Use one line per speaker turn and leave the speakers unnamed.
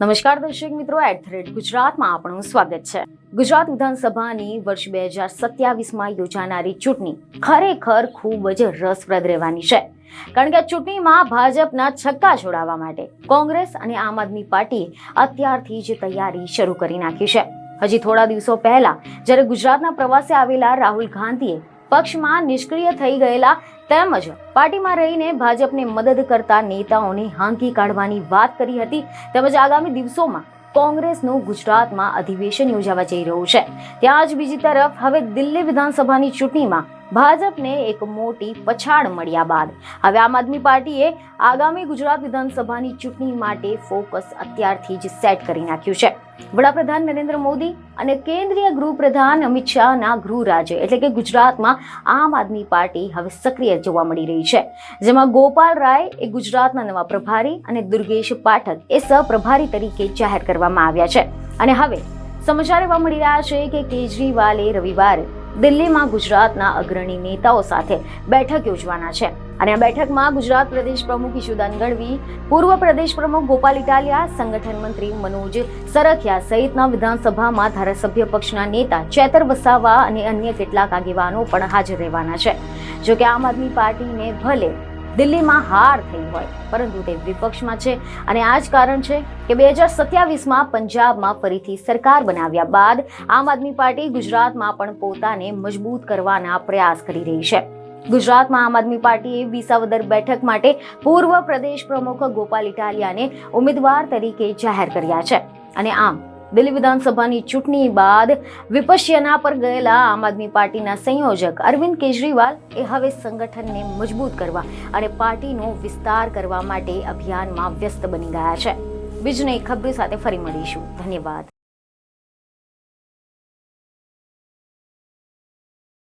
નમસ્કાર દર્શક મિત્રો, @ગુજરાતમાં આપનું સ્વાગત છે। ગુજરાત વિધાનસભાની વર્ષ 2027માં યોજાનારી ચૂંટણી ખરેખર ખૂબ જ રસપ્રદ રહેવાની છે, કારણ કે આ ચૂંટણીમાં ભાજપના છક્કા છોડાવવા માટે કોંગ્રેસ અને આમ આદમી પાર્ટીએ અત્યારથી જ તૈયારી શરૂ કરી નાખી છે। હજી થોડા દિવસો પહેલા જ્યારે ગુજરાતના પ્રવાસે આવેલા રાહુલ ગાંધીએ પક્ષમાં નિષ્ક્રિય થઈ ગયેલા તેમજ પાર્ટીમાં રહીને ભાજપને મદદ કરતા નેતાઓને હાંકી કાઢવાની વાત કરી હતી, તેમજ આગામી દિવસોમાં કોંગ્રેસનું ગુજરાતમાં અધિવેશન યોજાવા જઈ રહ્યું છે। ત્યાં જ બીજી તરફ હવે દિલ્હી વિધાનસભાની ચૂંટણીમાં ભાજપને એક મોટી પછાડ મળ્યા બાદ હવે આમ આદમી પાર્ટીએ આગામી ગુજરાત વિધાનસભાની ચૂંટણી માટે ફોકસ અત્યારથી જ સેટ કરી નાખ્યું છે। વડાપ્રધાન નરેન્દ્ર મોદી અને કેન્દ્રીય ગૃહપ્રધાન અમિત શાહના ગૃહ રાજ્ય એટલે કે ગુજરાતમાં આમ આદમી પાર્ટી હવે સક્રિય જોવા મળી રહી છે, જેમાં ગોપાલ રાય એ ગુજરાતના નવા પ્રભારી અને દુર્ગેશ પાઠક એ સહપ્રભારી તરીકે જાહેર કરવામાં આવ્યા છે। અને હવે સમાચાર એવા મળી રહ્યા છે કે કેજરીવાલે રવિવારે દિલ્હીમાં ગુજરાતના અગ્રણી નેતાઓ સાથે બેઠક યોજવાના છે, અને આ બેઠકમાં ગુજરાત પ્રદેશ પ્રમુખ ઈશુદાન ગઢવી, પૂર્વ પ્રદેશ પ્રમુખ ગોપાલ ઇટાલિયા, સંગઠન મંત્રી મનોજ સરખિયા સહિતના વિધાનસભામાં ધારાસભ્ય પક્ષના નેતા ચેતર વસાવા અને અન્ય કેટલાક આગેવાનો પણ હાજર રહેવાના છે। જોકે આમ આદમી પાર્ટીને ભલે દિલ્હીમાં હાર થઈ હોય, પરંતુ તે વિપક્ષમાં છે, અને આ જ કારણ છે કે 2027માં પંજાબમાં ફરીથી સરકાર બનાવ્યા બાદ આમ આદમી પાર્ટી ગુજરાતમાં પણ પોતાને મજબૂત કરવાના પ્રયાસ કરી રહી છે। ગુજરાતમાં આમ આદમી પાર્ટીએ વિસાવદર બેઠક માટે પૂર્વ પ્રદેશ પ્રમુખ ગોપાલ ઇટાલિયાને ઉમેદવાર તરીકે જાહેર કર્યા છે, અને આમ દિલ્હી વિધાનસભાની ચૂંટણી બાદ વિપશ્યના પર ગયેલા આમ આદમી પાર્ટીના સંયોજક અરવિંદ કેજરીવાલ એ હવે સંગઠનને મજબૂત કરવા અને પાર્ટીનો વિસ્તાર કરવા માટે અભિયાનમાં વ્યસ્ત બની ગયા છે। બીજને ખબર સાથે ફરી મળીશું। ધન્યવાદ।